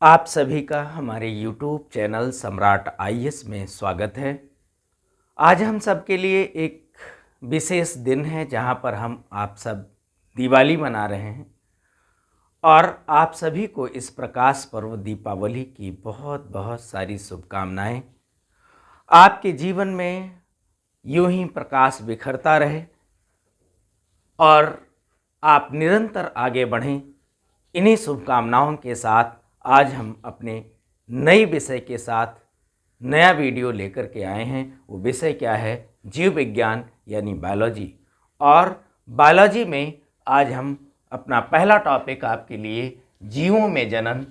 आप सभी का हमारे YouTube चैनल सम्राट आईएएस में स्वागत है। आज हम सब के लिए एक विशेष दिन है जहां पर हम आप सब दिवाली मना रहे हैं और आप सभी को इस प्रकाश पर्व दीपावली की बहुत बहुत सारी शुभकामनाएं। आपके जीवन में यूं ही प्रकाश बिखरता रहे और आप निरंतर आगे बढ़ें। इन्हीं शुभकामनाओं के साथ आज हम अपने नए विषय के साथ नया वीडियो लेकर के आए हैं। वो विषय क्या है? जीव विज्ञान यानी बायोलॉजी। और बायोलॉजी में आज हम अपना पहला टॉपिक आपके लिए जीवों में जनन,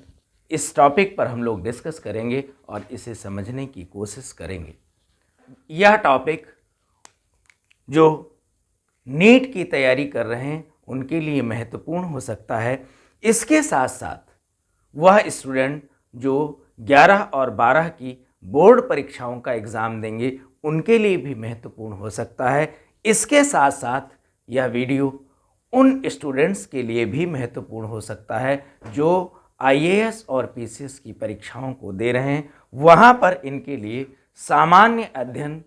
इस टॉपिक पर हम लोग डिस्कस करेंगे और इसे समझने की कोशिश करेंगे। यह टॉपिक जो नीट की तैयारी कर रहे हैं उनके लिए महत्वपूर्ण हो सकता है। इसके साथ साथ वह स्टूडेंट जो 11 और 12 की बोर्ड परीक्षाओं का एग्ज़ाम देंगे उनके लिए भी महत्वपूर्ण हो सकता है। इसके साथ साथ यह वीडियो उन स्टूडेंट्स के लिए भी महत्वपूर्ण हो सकता है जो आईएएस और पीसीएस की परीक्षाओं को दे रहे हैं। वहाँ पर इनके लिए सामान्य अध्ययन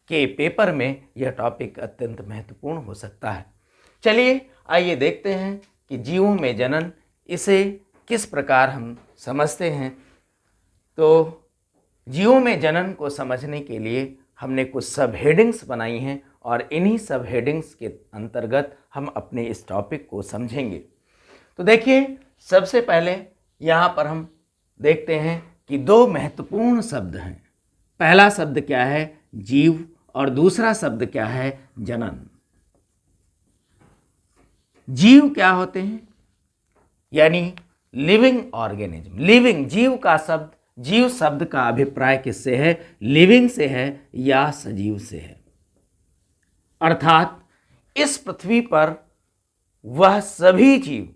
के पेपर में यह टॉपिक अत्यंत महत्वपूर्ण हो सकता है। चलिए आइए देखते हैं कि जीवों में जनन, इसे किस प्रकार हम समझते हैं। तो जीवों में जनन को समझने के लिए हमने कुछ सब हेडिंग्स बनाई हैं और इन्हीं सब हेडिंग्स के अंतर्गत हम अपने इस टॉपिक को समझेंगे। तो देखिए, सबसे पहले यहाँ पर हम देखते हैं कि दो महत्वपूर्ण शब्द हैं। पहला शब्द क्या है? जीव। और दूसरा शब्द क्या है? जनन। जीव क्या होते हैं? यानी लिविंग ऑर्गेनिज्म। लिविंग, जीव का शब्द, जीव शब्द का अभिप्राय किससे है? लिविंग से है या सजीव से है। अर्थात इस पृथ्वी पर वह सभी जीव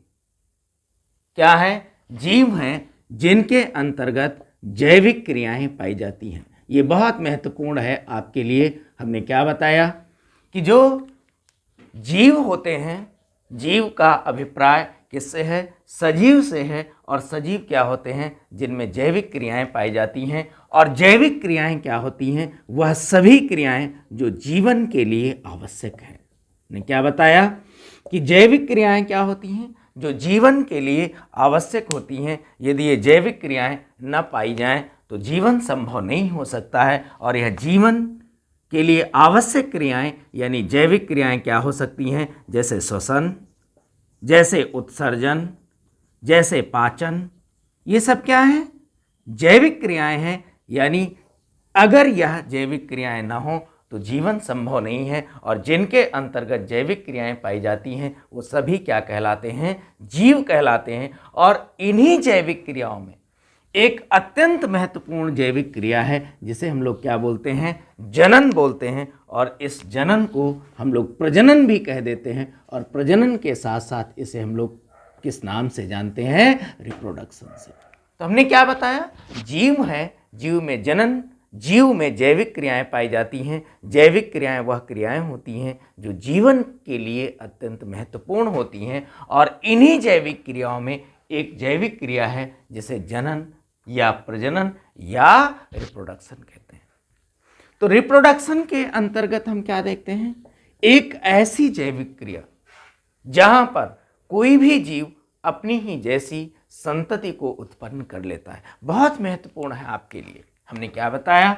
क्या है? जीव हैं जिनके अंतर्गत जैविक क्रियाएं पाई जाती हैं। ये बहुत महत्वपूर्ण है आपके लिए। हमने क्या बताया कि जो जीव होते हैं, जीव का अभिप्राय किससे है? सजीव से है। और सजीव क्या होते हैं? जिनमें जैविक क्रियाएं पाई जाती हैं। और जैविक क्रियाएं क्या होती हैं? वह सभी क्रियाएं जो जीवन के लिए आवश्यक हैं। ने क्या बताया कि जैविक क्रियाएं क्या होती हैं? जो जीवन के लिए आवश्यक होती हैं। यदि ये जैविक क्रियाएं न पाई जाएं तो जीवन संभव नहीं हो सकता है। और यह जीवन के लिए आवश्यक क्रियाएं यानी जैविक क्रियाएं क्या हो सकती हैं? जैसे श्वसन, जैसे उत्सर्जन, जैसे पाचन। ये सब क्या है? जैविक क्रियाएं हैं। यानी अगर यह जैविक क्रियाएं ना हो तो जीवन संभव नहीं है। और जिनके अंतर्गत जैविक क्रियाएं पाई जाती हैं वो सभी क्या कहलाते हैं? जीव कहलाते हैं। और इन्हीं जैविक क्रियाओं में एक अत्यंत महत्वपूर्ण जैविक क्रिया है जिसे हम लोग क्या बोलते हैं? जनन बोलते हैं। और इस जनन को हम लोग प्रजनन भी कह देते हैं। और प्रजनन के साथ साथ इसे हम लोग किस नाम से जानते हैं? रिप्रोडक्शन से। तो हमने क्या बताया? जीव है, जीव में जनन, जीव में जैविक क्रियाएं पाई जाती हैं। जैविक क्रियाएं वह क्रियाएं होती हैं जो जीवन के लिए अत्यंत महत्वपूर्ण होती हैं। और इन्हीं जैविक क्रियाओं में एक जैविक क्रिया है जिसे जनन या प्रजनन या रिप्रोडक्शन कहते हैं। तो रिप्रोडक्शन के अंतर्गत हम क्या देखते हैं? एक ऐसी जैविक क्रिया जहां पर कोई भी जीव अपनी ही जैसी संतति को उत्पन्न कर लेता है। बहुत महत्वपूर्ण है आपके लिए। हमने क्या बताया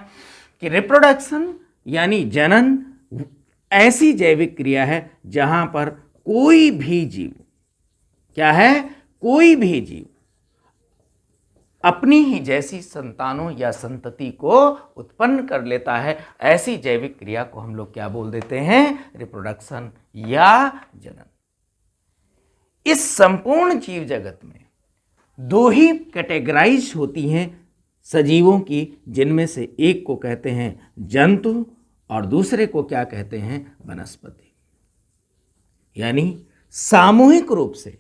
कि रिप्रोडक्शन यानी जनन ऐसी जैविक क्रिया है जहां पर कोई भी जीव क्या है? कोई भी जीव अपनी ही जैसी संतानों या संतति को उत्पन्न कर लेता है। ऐसी जैविक क्रिया को हम लोग क्या बोल देते हैं? रिप्रोडक्शन या जनन। इस संपूर्ण जीव जगत में दो ही कैटेगराइज होती हैं सजीवों की, जिनमें से एक को कहते हैं जंतु और दूसरे को क्या कहते हैं? वनस्पति। यानी सामूहिक रूप से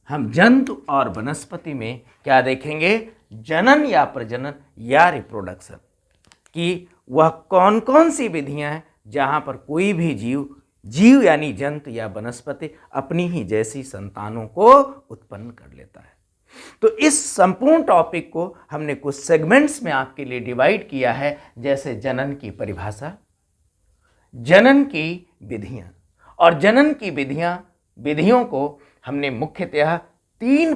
हम जंतु और वनस्पति में क्या देखेंगे? जनन या प्रजनन या रिप्रोडक्शन कि वह कौन कौन सी विधियां हैं जहां पर कोई भी जीव यानी जंतु या वनस्पति अपनी ही जैसी संतानों को उत्पन्न कर लेता है। तो इस संपूर्ण टॉपिक को हमने कुछ सेगमेंट्स में आपके लिए डिवाइड किया है, जैसे जनन की परिभाषा, जनन की विधियां, और जनन की विधियों को हमने मुख्यतः 3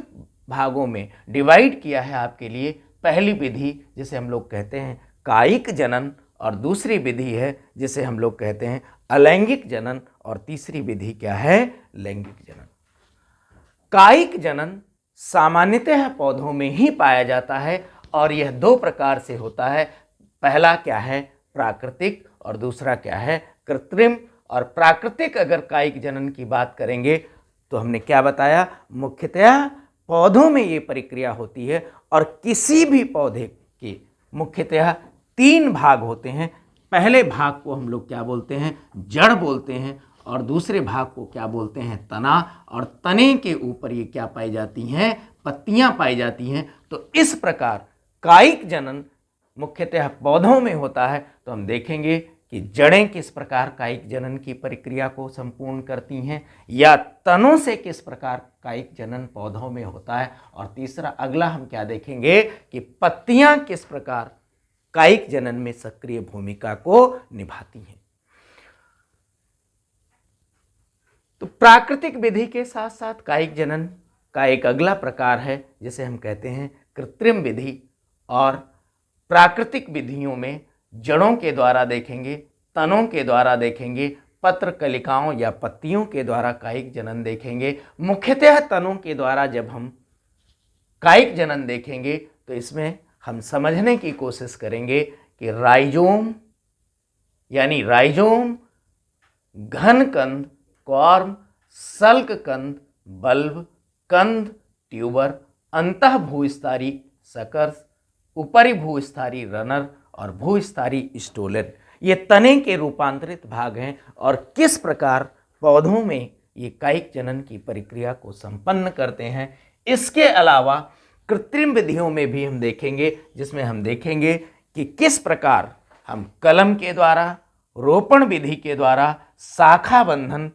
भागों में डिवाइड किया है आपके लिए। पहली विधि जिसे हम लोग कहते हैं कायिक जनन, और दूसरी विधि है जिसे हम लोग कहते हैं अलैंगिक जनन, और तीसरी विधि क्या है, लैंगिक जनन। कायिक जनन सामान्यतः पौधों में ही पाया जाता है, और यह 2 प्रकार से होता है। पहला क्या है, प्राकृतिक, और दूसरा क्या है, कृत्रिम। और प्राकृतिक अगर कायिक जनन की बात करेंगे तो हमने क्या बताया, मुख्यतः पौधों में ये प्रक्रिया होती है, और किसी भी पौधे के मुख्यतः 3 भाग होते हैं। पहले भाग को हम लोग क्या बोलते हैं, जड़ बोलते हैं, और दूसरे भाग को क्या बोलते हैं, तना, और तने के ऊपर ये क्या पाई जाती हैं, पत्तियां पाई जाती हैं। तो इस प्रकार कायिक जनन मुख्यतः पौधों में होता है। तो हम देखेंगे कि जड़ें किस प्रकार कायिक जनन की प्रक्रिया को संपूर्ण करती हैं, या तनों से किस प्रकार कायिक जनन पौधों में होता है, और तीसरा अगला हम क्या देखेंगे कि पत्तियां किस प्रकार कायिक जनन में सक्रिय भूमिका को निभाती हैं। तो प्राकृतिक विधि के साथ साथ कायिक जनन का एक अगला प्रकार है जिसे हम कहते हैं कृत्रिम विधि, और प्राकृतिक विधियों में जड़ों के द्वारा देखेंगे, तनों के द्वारा देखेंगे, पत्र कलिकाओं या पत्तियों के द्वारा कायिक जनन देखेंगे। मुख्यतः तनों के द्वारा जब हम कायिक जनन देखेंगे तो इसमें हम समझने की कोशिश करेंगे कि राइजोम यानी राइजोम, घन कंद, कॉर्म, सल्क कंद, बल्ब, कंद, ट्यूबर, अंतः भूस्थारी सकर्स, ऊपरी भूस्थारी रनर, और भूस्थारी स्टोलन, ये तने के रूपांतरित भाग हैं, और किस प्रकार पौधों में ये कायिक जनन की प्रक्रिया को संपन्न करते हैं। इसके अलावा कृत्रिम विधियों में भी हम देखेंगे, जिसमें हम देखेंगे कि किस प्रकार हम कलम के द्वारा, रोपण विधि के द्वारा, शाखा बंधन,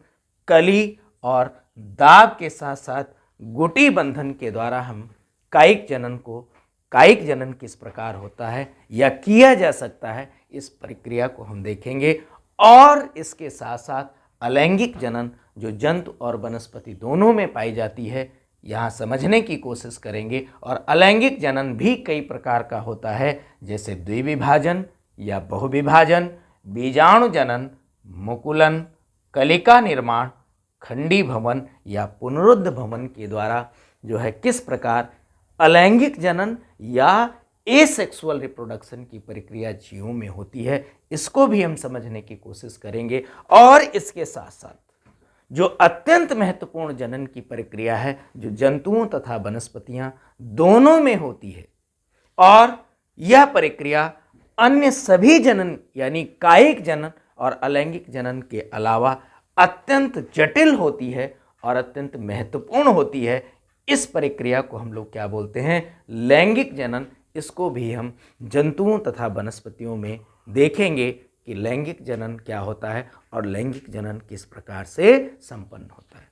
कली और दाब के साथ साथ गुटी बंधन के द्वारा हम कायिक जनन किस प्रकार होता है या किया जा सकता है, इस प्रक्रिया को हम देखेंगे। और इसके साथ साथ अलैंगिक जनन जो जंतु और वनस्पति दोनों में पाई जाती है, यहाँ समझने की कोशिश करेंगे। और अलैंगिक जनन भी कई प्रकार का होता है, जैसे द्विविभाजन या बहुविभाजन, बीजाणु जनन, मुकुलन, कलिका निर्माण, खंडी भवन या पुनरुद्ध भवन के द्वारा जो है किस प्रकार अलैंगिक जनन या एसेक्सुअल रिप्रोडक्शन की प्रक्रिया जीवों में होती है, इसको भी हम समझने की कोशिश करेंगे। और इसके साथ साथ जो अत्यंत महत्वपूर्ण जनन की प्रक्रिया है, जो जंतुओं तथा वनस्पतियां दोनों में होती है, और यह प्रक्रिया अन्य सभी जनन यानी कायिक जनन और अलैंगिक जनन के अलावा अत्यंत जटिल होती है और अत्यंत महत्वपूर्ण होती है। इस प्रक्रिया को हम लोग क्या बोलते हैं, लैंगिक जनन। इसको भी हम जंतुओं तथा वनस्पतियों में देखेंगे कि लैंगिक जनन क्या होता है और लैंगिक जनन किस प्रकार से संपन्न होता है।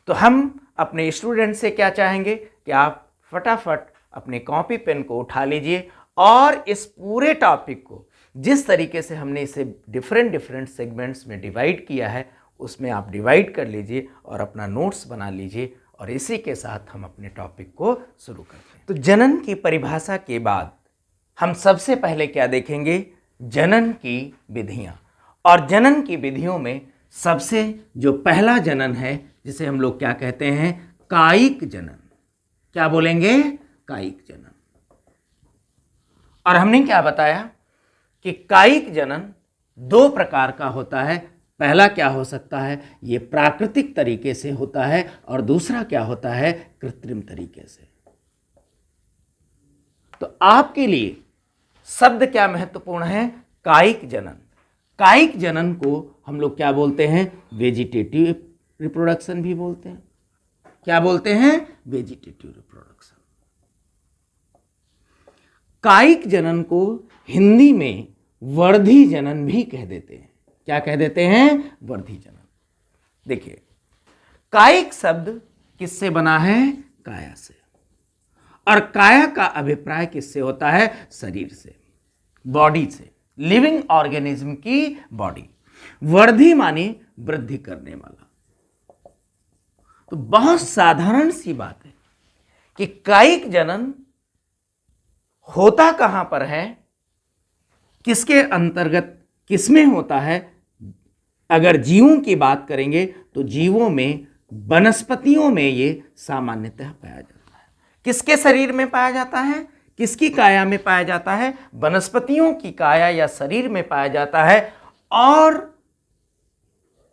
तो हम अपने स्टूडेंट से क्या चाहेंगे कि आप फटाफट अपने कॉपी पेन को उठा लीजिए, और इस पूरे टॉपिक को जिस तरीके से हमने इसे डिफरेंट सेगमेंट्स में डिवाइड किया है, उसमें आप डिवाइड कर लीजिए और अपना नोट्स बना लीजिए। और इसी के साथ हम अपने टॉपिक को शुरू करते हैं। तो जनन की परिभाषा के बाद हम सबसे पहले क्या देखेंगे, जनन की विधियां। और जनन की विधियों में सबसे जो पहला जनन है, जिसे हम लोग क्या कहते हैं, कायिक जनन। क्या बोलेंगे, कायिक जनन। और हमने क्या बताया कि कायिक जनन 2 प्रकार का होता है। पहला क्या हो सकता है, ये प्राकृतिक तरीके से होता है, और दूसरा क्या होता है, कृत्रिम तरीके से। तो आपके लिए शब्द क्या महत्वपूर्ण है, कायिक जनन। कायिक जनन को हम लोग क्या बोलते हैं, वेजिटेटिव रिप्रोडक्शन भी बोलते हैं। क्या बोलते हैं, वेजिटेटिव रिप्रोडक्शन। कायिक जनन को हिंदी में वर्धी जनन भी कह देते हैं। क्या कह देते हैं, वर्धी जनन। देखिए, कायिक शब्द किससे बना है, काया से। और काया का अभिप्राय किससे होता है? शरीर से, बॉडी से, लिविंग ऑर्गेनिज्म की बॉडी। वर्धी माने वृद्धि करने वाला। तो बहुत साधारण सी बात है कि कायिक जनन होता कहां पर है, किसके अंतर्गत, किसमें होता है? अगर जीवों की बात करेंगे तो जीवों में, वनस्पतियों में ये सामान्यतः पाया जाता है। किसके शरीर में पाया जाता है? किसकी काया में पाया जाता है? वनस्पतियों की काया या शरीर में पाया जाता है। और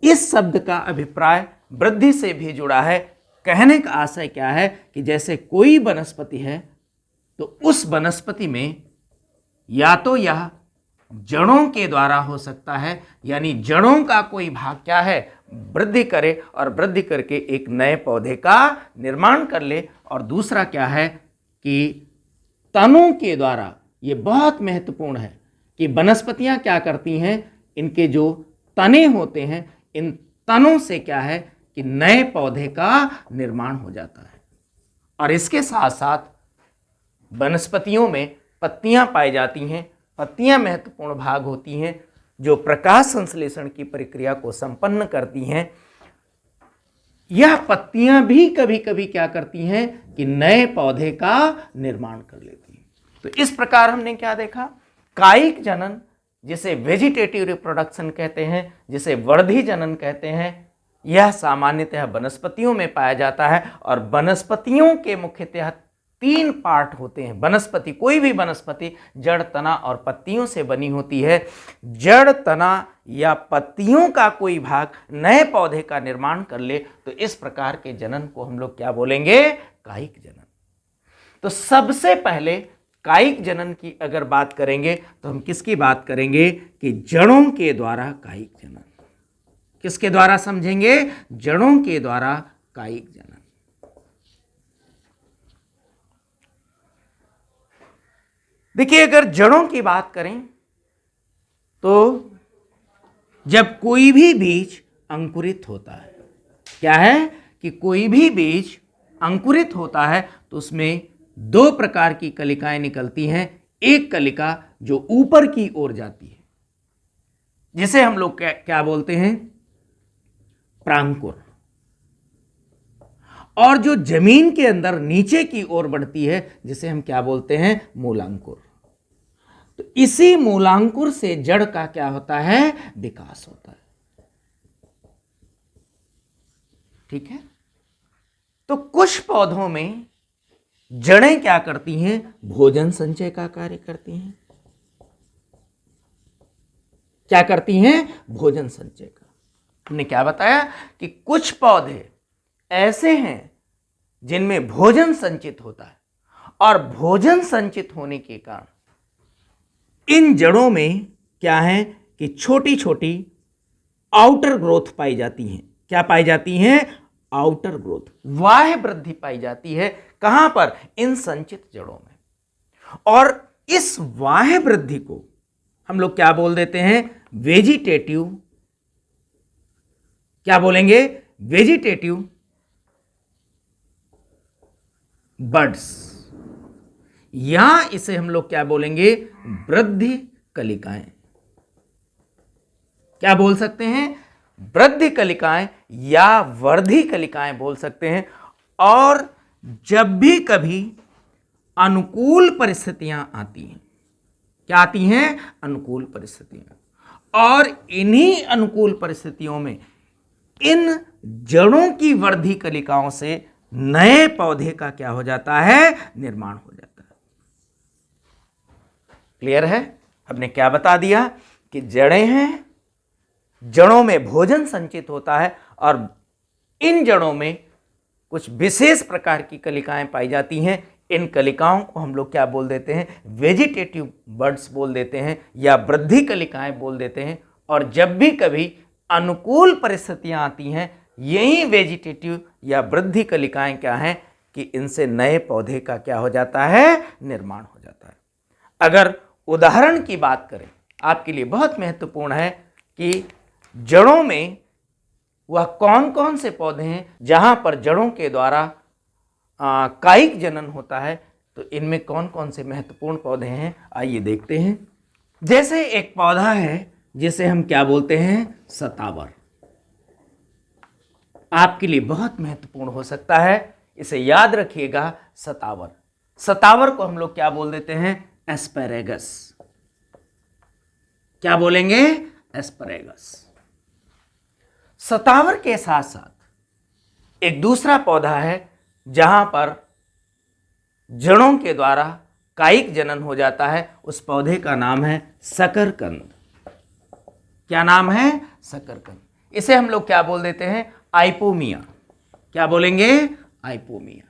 इस शब्द का अभिप्राय वृद्धि से भी जुड़ा है। कहने का आशय क्या है कि जैसे कोई वनस्पति है तो उस वनस्पति में या तो यह जड़ों के द्वारा हो सकता है, यानी जड़ों का कोई भाग क्या है, वृद्धि करे और वृद्धि करके एक नए पौधे का निर्माण कर ले। और दूसरा क्या है कि तनों के द्वारा, ये बहुत महत्वपूर्ण है कि वनस्पतियां क्या करती हैं, इनके जो तने होते हैं, इन तनों से क्या है कि नए पौधे का निर्माण हो जाता है। और इसके साथ साथ वनस्पतियों में पत्तियां पाई जाती हैं। पत्तियां महत्वपूर्ण भाग होती हैं जो प्रकाश संश्लेषण की प्रक्रिया को संपन्न करती हैं। यह पत्तियां भी कभी कभी क्या करती हैं कि नए पौधे का निर्माण कर लेती हैं। तो इस प्रकार हमने क्या देखा, कायिक जनन जिसे वेजिटेटिव रिप्रोडक्शन कहते हैं, जिसे वर्धी जनन कहते हैं, यह सामान्यतः वनस्पतियों में पाया जाता है। और वनस्पतियों के मुख्यतः 3 पार्ट होते हैं। वनस्पति, कोई भी वनस्पति जड़, तना और पत्तियों से बनी होती है। जड़, तना या पत्तियों का कोई भाग नए पौधे का निर्माण कर ले तो इस प्रकार के जनन को हम लोग क्या बोलेंगे, कायिक जनन। तो सबसे पहले कायिक जनन की अगर बात करेंगे तो हम किसकी बात करेंगे कि जड़ों के द्वारा कायिक जनन। किसके द्वारा समझेंगे? जड़ों के द्वारा कायिक जनन। देखिए, अगर जड़ों की बात करें तो जब कोई भी बीज अंकुरित होता है, क्या है कि कोई भी बीज अंकुरित होता है तो उसमें 2 प्रकार की कलिकाएं निकलती हैं। एक कलिका जो ऊपर की ओर जाती है, जिसे हम लोग क्या बोलते हैं, प्रांकुर। और जो जमीन के अंदर नीचे की ओर बढ़ती है, जिसे हम क्या बोलते हैं, मूलांकुर। तो इसी मूलांकुर से जड़ का क्या होता है, विकास होता है। ठीक है। तो कुछ पौधों में जड़ें क्या करती हैं, भोजन संचय का कार्य करती हैं। क्या करती हैं, भोजन संचय का। हमने क्या बताया कि कुछ पौधे ऐसे हैं जिनमें भोजन संचित होता है, और भोजन संचित होने के कारण इन जड़ों में क्या है कि छोटी छोटी आउटर ग्रोथ पाई जाती हैं। क्या पाई जाती हैं, आउटर ग्रोथ, बाह्य वृद्धि पाई जाती है। कहां पर, इन संचित जड़ों में। और इस बाह्य वृद्धि को हम लोग क्या बोल देते हैं, वेजिटेटिव, क्या बोलेंगे, वेजिटेटिव बड्स, या इसे हम लोग क्या बोलेंगे, वृद्धि कलिकाएं। क्या बोल सकते हैं, वृद्धि कलिकाएं या वर्धी कलिकाएं बोल सकते हैं। और जब भी कभी अनुकूल परिस्थितियां आती हैं, क्या आती हैं, अनुकूल परिस्थितियां, और इन्हीं अनुकूल परिस्थितियों में इन जड़ों की वर्धी कलिकाओं से नए पौधे का क्या हो जाता है, निर्माण हो जाता है। क्लियर है। हमने क्या बता दिया कि जड़ें हैं, जड़ों में भोजन संचित होता है, और इन जड़ों में कुछ विशेष प्रकार की कलिकाएं पाई जाती हैं। इन कलिकाओं को हम लोग क्या बोल देते हैं, वेजिटेटिव बड्स बोल देते हैं, या वृद्धि कलिकाएं बोल देते हैं। और जब भी कभी अनुकूल परिस्थितियां आती हैं, यही वेजिटेटिव या वृद्धि कलिकाएं क्या हैं कि इनसे नए पौधे का क्या हो जाता है, निर्माण हो जाता है। अगर उदाहरण की बात करें, आपके लिए बहुत महत्वपूर्ण है कि जड़ों में वह कौन कौन से पौधे हैं जहां पर जड़ों के द्वारा कायिक जनन होता है। तो इनमें कौन कौन से महत्वपूर्ण पौधे हैं आइए देखते हैं। जैसे एक पौधा है जिसे हम क्या बोलते हैं, सतावर। आपके लिए बहुत महत्वपूर्ण हो सकता है, इसे याद रखिएगा। सतावर, सतावर को हम लोग क्या बोल देते हैं, एस्पैरेगस। क्या बोलेंगे, एस्पैरेगस। सतावर के साथ साथ एक दूसरा पौधा है जहां पर जड़ों के द्वारा कायिक जनन हो जाता है, उस पौधे का नाम है शकरकंद। क्या नाम है, शकरकंद। इसे हम लोग क्या बोल देते हैं, आइपोमिया। क्या बोलेंगे, आइपोमिया।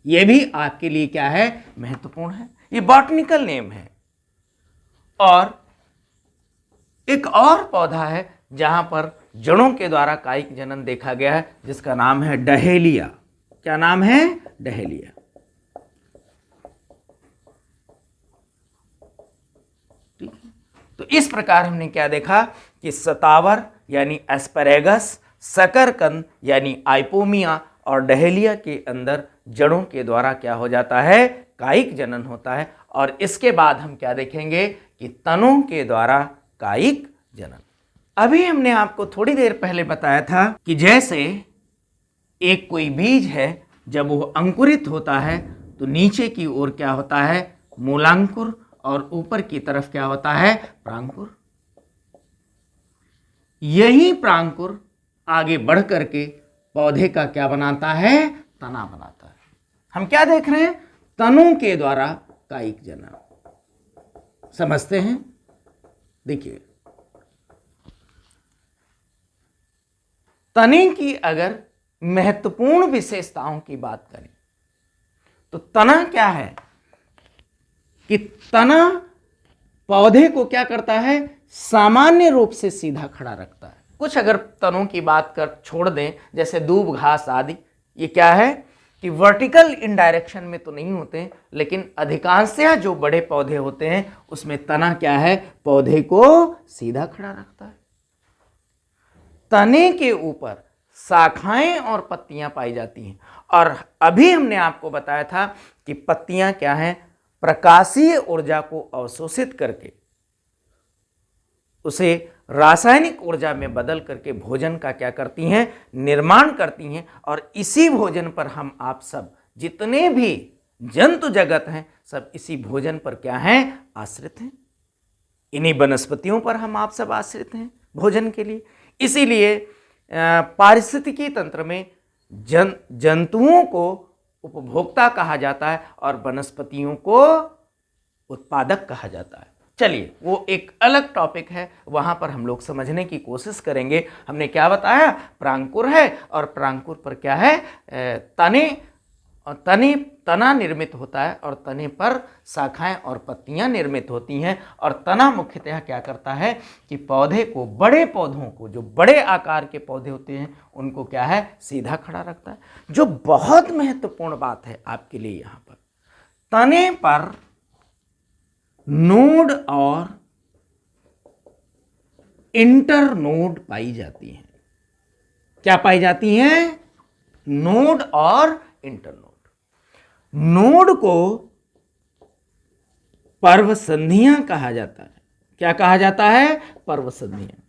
यह भी आपके लिए क्या है, महत्वपूर्ण है, ये बॉटनिकल नेम है। और एक और पौधा है जहां पर जड़ों के द्वारा कायिक जनन देखा गया है, जिसका नाम है डहेलिया। क्या नाम है, डहेलिया। ठीक है, तो इस प्रकार हमने क्या देखा कि सतावर यानी एस्पैरेगस, शकरकंद यानी आइपोमिया और डहेलिया के अंदर जड़ों के द्वारा क्या हो जाता है, कायिक जनन होता है। और इसके बाद हम क्या देखेंगे कि तनों के द्वारा कायिक जनन। अभी हमने आपको थोड़ी देर पहले बताया था कि जैसे एक कोई बीज है, जब वो अंकुरित होता है तो नीचे की ओर क्या होता है, मूलांकुर, और ऊपर की तरफ क्या होता है, प्रांकुर। यही प्रांकुर आगे बढ़ करके पौधे का क्या बनाता है, तना बनाता है। हम क्या देख रहे हैं, तनों के द्वारा कायिक जनन। समझते हैं, देखिए तने की अगर महत्वपूर्ण विशेषताओं की बात करें तो तना क्या है कि तना पौधे को क्या करता है, सामान्य रूप से सीधा खड़ा रखता है। कुछ अगर तनों की बात कर छोड़ दें, जैसे दूब घास आदि, ये क्या है कि वर्टिकल इन डायरेक्शन में तो नहीं होते, लेकिन अधिकांशतः जो बड़े पौधे होते हैं उसमें तना क्या है, पौधे को सीधा खड़ा रखता है। तने के ऊपर शाखाएं और पत्तियां पाई जाती हैं। और अभी हमने आपको बताया था कि पत्तियां क्या हैं, प्रकाशीय ऊर्जा को अवशोषित करके उसे रासायनिक ऊर्जा में बदल करके भोजन का क्या करती हैं, निर्माण करती हैं। और इसी भोजन पर हम आप सब जितने भी जंतु जगत हैं, सब इसी भोजन पर क्या हैं, आश्रित हैं। इन्हीं वनस्पतियों पर हम आप सब आश्रित हैं भोजन के लिए। इसीलिए पारिस्थितिकी तंत्र में जंतुओं को उपभोक्ता कहा जाता है और वनस्पतियों को उत्पादक कहा जाता है। चलिए, वो एक अलग टॉपिक है, वहां पर हम लोग समझने की कोशिश करेंगे। हमने क्या बताया, प्रांकुर है और प्रांकुर पर क्या है, तना निर्मित होता है और तने पर शाखाएं और पत्तियां निर्मित होती हैं। और तना मुख्यतः क्या करता है कि पौधे को, बड़े पौधों को, जो बड़े आकार के पौधे होते हैं उनको क्या है, सीधा खड़ा रखता है। जो बहुत महत्वपूर्ण बात है आपके लिए, यहां पर तने पर नोड और इंटरनोड पाई जाती हैं। क्या पाई जाती हैं, नोड और इंटरनोड। नोड को पर्व संधियां कहा जाता है। क्या कहा जाता है, पर्व संधियां।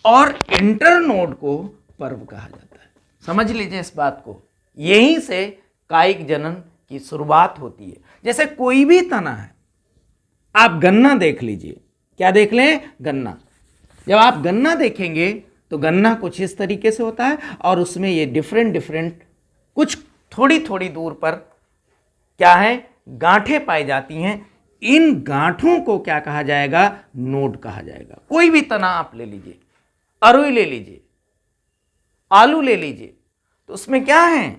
और इंटरनोड को पर्व कहा जाता है। समझ लीजिए इस बात को, यहीं से कायिक जनन की शुरुआत होती है। जैसे कोई भी तना है, आप गन्ना देख लीजिए। क्या देख लें, गन्ना। जब आप गन्ना देखेंगे तो गन्ना कुछ इस तरीके से होता है और उसमें ये डिफरेंट कुछ थोड़ी थोड़ी दूर पर क्या है, गांठें पाई जाती हैं। इन गांठों को क्या कहा जाएगा, नोड कहा जाएगा। कोई भी तना आप ले लीजिए, अरुई ले लीजिए, आलू ले लीजिए, तो उसमें क्या है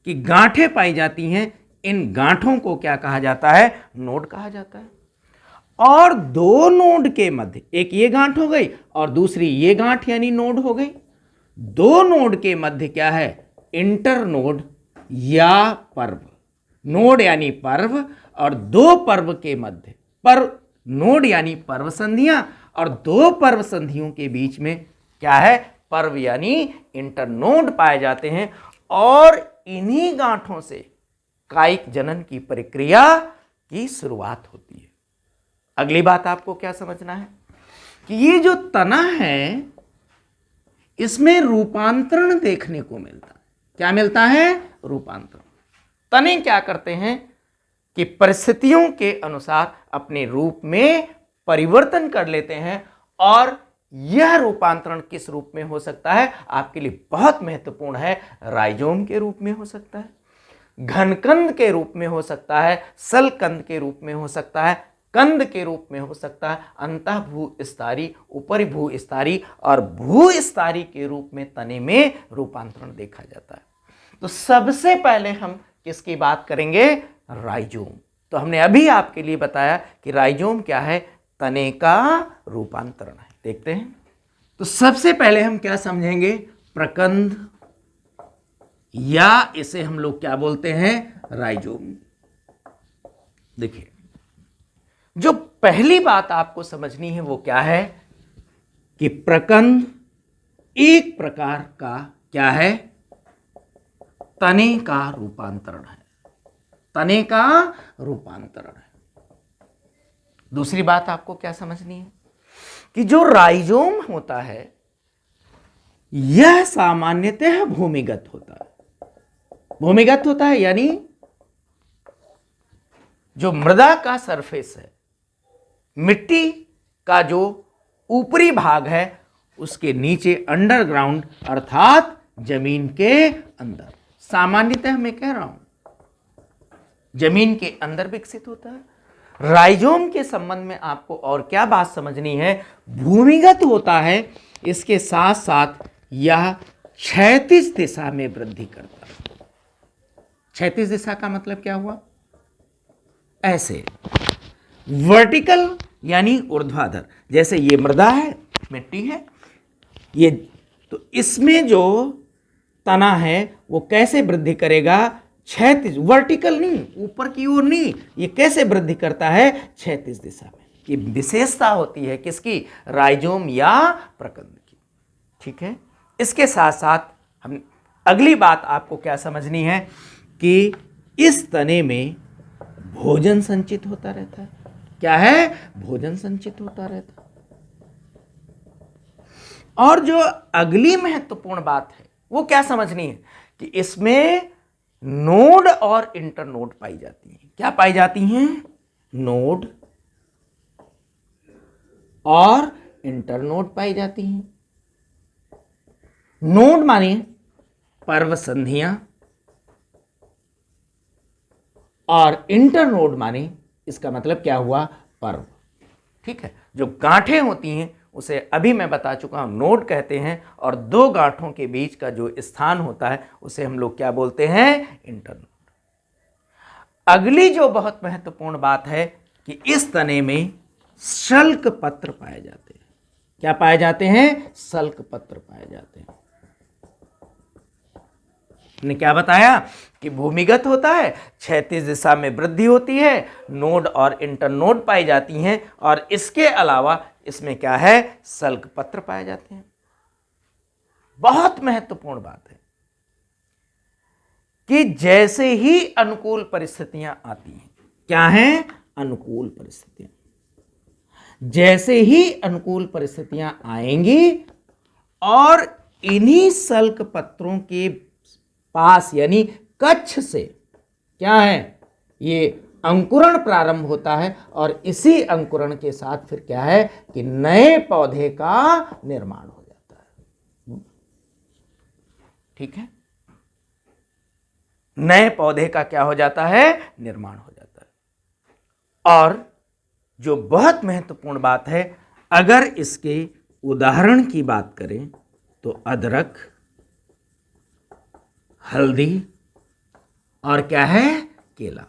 कि गांठें पाई जाती हैं। इन गांठों को क्या कहा जाता है, नोड कहा जाता है। और दो नोड के मध्य, एक ये गांठ हो गई और दूसरी ये गांठ यानी नोड हो गई। दो नोड के मध्य क्या है, इंटरनोड या पर्व। नोड यानी पर्व और दो पर्व के मध्य, पर्व नोड यानी पर्व संधियां और दो पर्व संधियों के बीच में क्या है, पर्व यानी इंटरनोड पाए जाते हैं। और इन्हीं गांठों से कायिक जनन की प्रक्रिया की शुरुआत होती है। अगली बात आपको क्या समझना है कि ये जो तना है इसमें रूपांतरण देखने को मिलता है। क्या मिलता है? रूपांतरण। तने क्या करते हैं कि परिस्थितियों के अनुसार अपने रूप में परिवर्तन कर लेते हैं, और यह रूपांतरण किस रूप में हो सकता है? आपके लिए बहुत महत्वपूर्ण है। राइजोम के रूप में हो सकता है, घनकंद के रूप में हो सकता है, सलकंद के रूप में हो सकता है, कंद के रूप में हो सकता है, अंतः भूस्तरी, ऊपरी भूस्तरी और भूस्तरी के रूप में तने में रूपांतरण देखा जाता है। तो सबसे पहले हम किसकी बात करेंगे? राइजोम। तो हमने अभी आपके लिए बताया कि राइजोम क्या है? तने का रूपांतरण है। देखते हैं। तो सबसे पहले हम क्या समझेंगे? प्रकंद, या इसे हम लोग क्या बोलते हैं? राइजोम। देखिए, जो पहली बात आपको समझनी है वो क्या है कि प्रकंद एक प्रकार का क्या है? तने का रूपांतरण है। तने का रूपांतरण है। दूसरी बात आपको क्या समझनी है कि जो राइजोम होता है यह सामान्यतः भूमिगत होता है। भूमिगत होता है यानी जो मृदा का सरफेस है, मिट्टी का जो ऊपरी भाग है, उसके नीचे अंडरग्राउंड अर्थात जमीन के अंदर, सामान्यतः मैं कह रहा हूं जमीन के अंदर विकसित होता है। राइजोम के संबंध में आपको और क्या बात समझनी है? भूमिगत होता है, इसके साथ साथ यह क्षैतिज दिशा में वृद्धि करता है। क्षैतिज दिशा का मतलब क्या हुआ? ऐसे वर्टिकल यानी ऊर्ध्वाधर, जैसे ये मृदा है, मिट्टी है, ये तो इसमें जो तना है वो कैसे वृद्धि करेगा? क्षैतिज, वर्टिकल नहीं, ऊपर की ओर नहीं। ये कैसे वृद्धि करता है? क्षैतिज दिशा में। ये विशेषता होती है किसकी? राइजोम या प्रकंद की। ठीक है। इसके साथ साथ हम अगली बात आपको क्या समझनी है कि इस तने में भोजन संचित होता रहता है। क्या है? भोजन संचित होता रहता है। और जो अगली महत्वपूर्ण बात है वो क्या समझनी है कि इसमें नोड और इंटरनोड पाई जाती हैं। क्या पाई जाती हैं? नोड और इंटरनोड पाई जाती हैं। नोड माने पर्व संधियां, और इंटरनोड माने इसका मतलब क्या हुआ? पर्व। ठीक है। जो गांठें होती हैं उसे अभी मैं बता चुका हूं नोड कहते हैं, और दो गांठों के बीच का जो स्थान होता है उसे हम लोग क्या बोलते हैं? इंटरनोड। अगली जो बहुत महत्वपूर्ण बात है कि इस तने में शल्क पत्र पाए जाते हैं। क्या पाए जाते हैं? शल्क पत्र पाए जाते हैं। ने क्या बताया कि भूमिगत होता है, क्षैतिज दिशा में वृद्धि होती है, नोड और इंटरनोड पाई जाती हैं, और इसके अलावा इसमें क्या है? शल्क पत्र पाए जाते हैं। बहुत महत्वपूर्ण बात है कि जैसे ही अनुकूल परिस्थितियां आती हैं, क्या हैं? अनुकूल परिस्थितियां। जैसे ही अनुकूल परिस्थितियां आएंगी और इन्हीं शल्क पत्रों के पास यानी कक्ष से क्या है? ये अंकुरण प्रारंभ होता है, और इसी अंकुरण के साथ फिर क्या है कि नए पौधे का निर्माण हो जाता है। ठीक है। नए पौधे का क्या हो जाता है? निर्माण हो जाता है। और जो बहुत महत्वपूर्ण बात है, अगर इसके उदाहरण की बात करें तो अदरक, हल्दी और क्या है? केला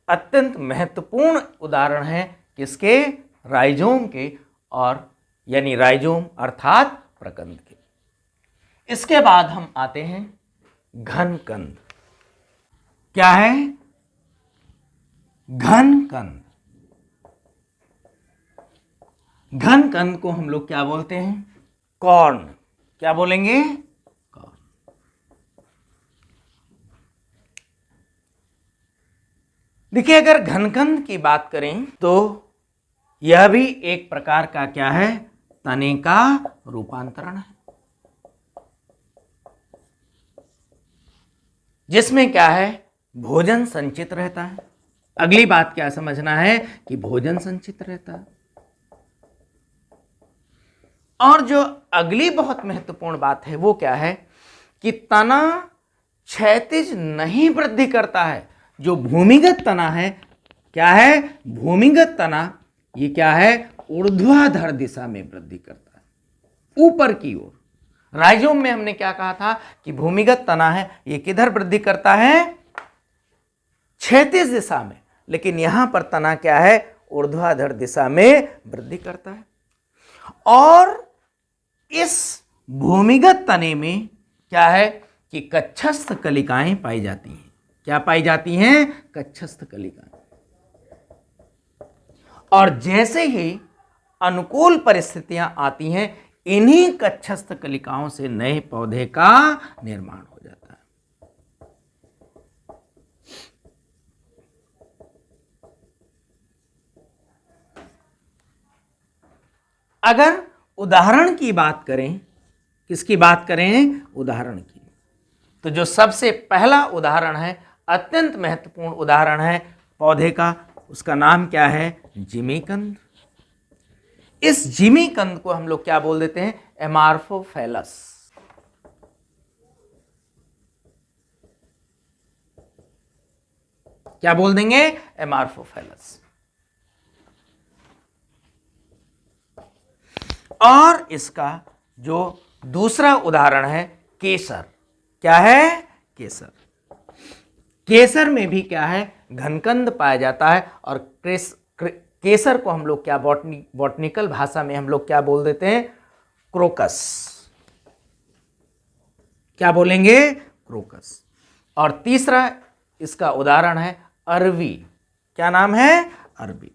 अत्यंत महत्वपूर्ण उदाहरण है किसके? राइजोम के, और यानी राइजोम अर्थात प्रकंद के। इसके बाद हम आते हैं घनकंद। क्या है? घनकंद। घनकंद को हम लोग क्या बोलते हैं? कॉर्न। क्या बोलेंगे? कॉर्न। देखिए, अगर घनकंद की बात करें तो यह भी एक प्रकार का क्या है, तने का रूपांतरण है, जिसमें क्या है, भोजन संचित रहता है। अगली बात क्या समझना है कि भोजन संचित रहता है। और जो अगली बहुत महत्वपूर्ण बात है वो क्या है कि तना क्षैतिज नहीं वृद्धि करता है। जो भूमिगत तना है, क्या है, भूमिगत तना, ये क्या है, ऊर्ध्वाधर दिशा में वृद्धि करता है, ऊपर की ओर। राइजोम में हमने क्या कहा था कि भूमिगत तना है, ये किधर वृद्धि करता है, क्षैतिज दिशा में, लेकिन यहां पर तना क्या है, ऊर्ध्वाधर दिशा में वृद्धि करता है। और इस भूमिगत तने में क्या है कि कक्षस्थ कलिकाएं पाई जाती हैं। क्या पाई जाती हैं, कक्षस्थ कलिकाएं। और जैसे ही अनुकूल परिस्थितियां आती हैं, इन्हीं कक्षस्थ कलिकाओं से नए पौधे का निर्माण हो जाता है। अगर उदाहरण की बात करें, किसकी बात करें, उदाहरण की, तो जो सबसे पहला उदाहरण है, अत्यंत महत्वपूर्ण उदाहरण है पौधे का, उसका नाम क्या है, जिमीकंद। इस जिमीकंद को हम लोग क्या बोल देते हैं, एमार्फोफेलस। क्या बोल देंगे, एमार्फोफेलस। और इसका जो दूसरा उदाहरण है, केसर। क्या है, केसर। केसर में भी क्या है, घनकंद पाया जाता है। और केसर को हम लोग क्या, बॉटनिकल भाषा में हम लोग क्या बोल देते हैं, क्रोकस। क्या बोलेंगे, क्रोकस। और तीसरा इसका उदाहरण है अरवी। क्या नाम है, अरवी।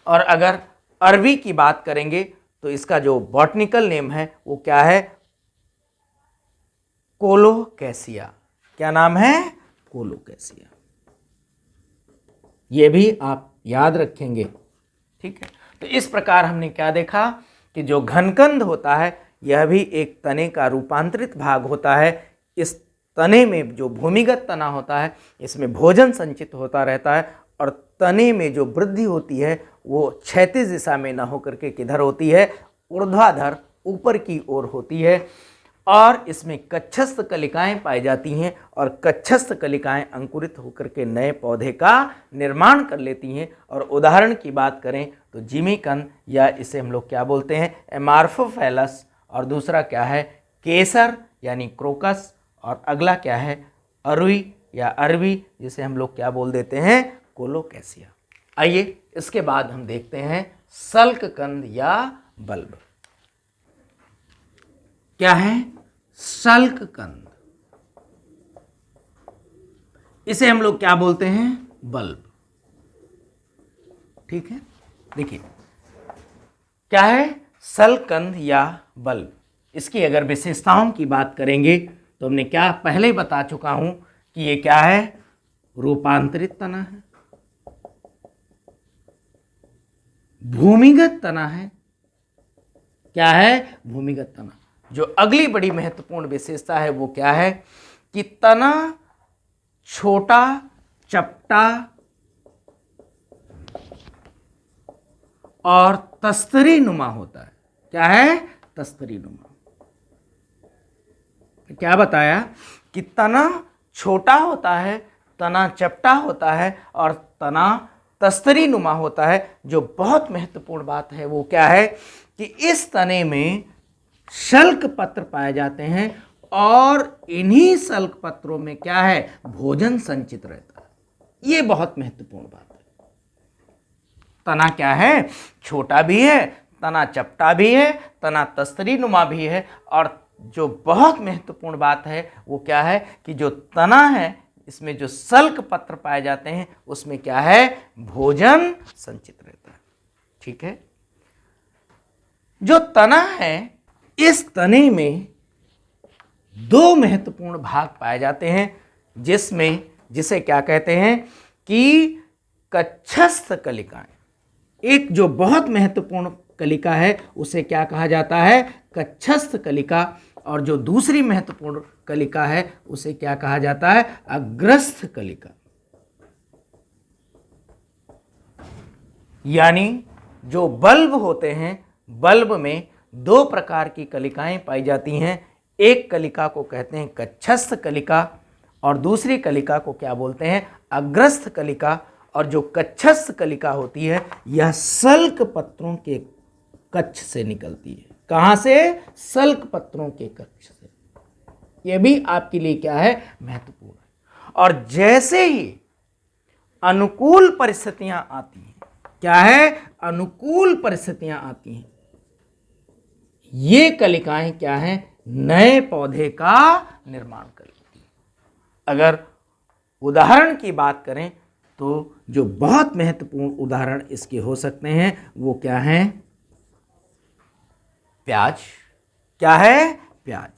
और अगर अरवी की बात करेंगे तो इसका जो बॉटनिकल नेम है वो क्या है, कोलोकैसिया। क्या नाम है, कोलोकैसिया। ये भी आप याद रखेंगे, ठीक है। तो इस प्रकार हमने क्या देखा कि जो घनकंद होता है यह भी एक तने का रूपांतरित भाग होता है। इस तने में जो भूमिगत तना होता है, इसमें भोजन संचित होता रहता है। और तने में जो वृद्धि होती है वो क्षैतिज दिशा में न होकर के किधर होती है, ऊर्ध्वाधर, ऊपर की ओर होती है। और इसमें कक्षस्थ कलिकाएं पाई जाती हैं। और कक्षस्थ कलिकाएं अंकुरित होकर के नए पौधे का निर्माण कर लेती हैं। और उदाहरण की बात करें तो जिमीकंद, या इसे हम लोग क्या बोलते हैं, एमार्फोफेलस। और दूसरा क्या है, केसर यानी क्रोकस। और अगला क्या है, अरुई या अरवी, जिसे हम लोग क्या बोल देते हैं, कोलोकैसिया। आइए इसके बाद हम देखते हैं सल्ककंद या बल्ब। क्या है, सल्ककंद, इसे हम लोग क्या बोलते हैं, बल्ब। ठीक है, देखिए क्या है, सल्ककंद या बल्ब। इसकी अगर विशेषताओं की बात करेंगे तो हमने क्या पहले बता चुका हूं कि ये क्या है, रूपांतरित तना है, भूमिगत तना है। क्या है, भूमिगत तना। जो अगली बड़ी महत्वपूर्ण विशेषता है वो क्या है कि तना छोटा, चपटा और तस्तरी नुमा होता है। क्या है, तस्तरी नुमा। क्या बताया कि तना छोटा होता है, तना चपटा होता है और तना तस्तरी नुमा होता है। जो बहुत महत्वपूर्ण बात है वो क्या है कि इस तने में शल्क पत्र पाए जाते हैं। और इन्हीं शल्क पत्रों में क्या है, भोजन संचित रहता है। ये बहुत महत्वपूर्ण बात है। तना क्या है, छोटा भी है, तना चपटा भी है, तना तस्तरी नुमा भी है। और जो बहुत महत्वपूर्ण बात है वो क्या है कि जो तना है, इसमें जो शल्क पत्र पाए जाते हैं उसमें क्या है, भोजन संचित रहता है। ठीक है, जो तना है, इस तने में दो महत्वपूर्ण भाग पाए जाते हैं, जिसमें जिसे क्या कहते हैं कि कक्षस्थ कलिकाएं। एक जो बहुत महत्वपूर्ण कलिका है उसे क्या कहा जाता है, कक्षस्थ कलिका, और जो दूसरी महत्वपूर्ण कलिका है उसे क्या कहा जाता है, अग्रस्थ कलिका। यानी जो बल्ब होते हैं, बल्ब में दो प्रकार की कलिकाएं पाई जाती हैं। एक कलिका को कहते हैं कक्षस्थ कलिका और दूसरी कलिका को क्या बोलते हैं, अग्रस्थ कलिका। और जो कक्षस्थ कलिका होती है यह सल्क पत्रों के कक्ष से निकलती है। कहाँ से, सल्क पत्रों के कक्ष से। यह भी आपके लिए क्या है, महत्वपूर्ण है। और जैसे ही अनुकूल परिस्थितियां आती हैं, क्या है, अनुकूल परिस्थितियां आती हैं, ये कलिकाएं क्या हैं, नए पौधे का निर्माण कर लेती हैं। अगर उदाहरण की बात करें तो जो बहुत महत्वपूर्ण उदाहरण इसके हो सकते हैं वो क्या हैं, प्याज। क्या है, प्याज,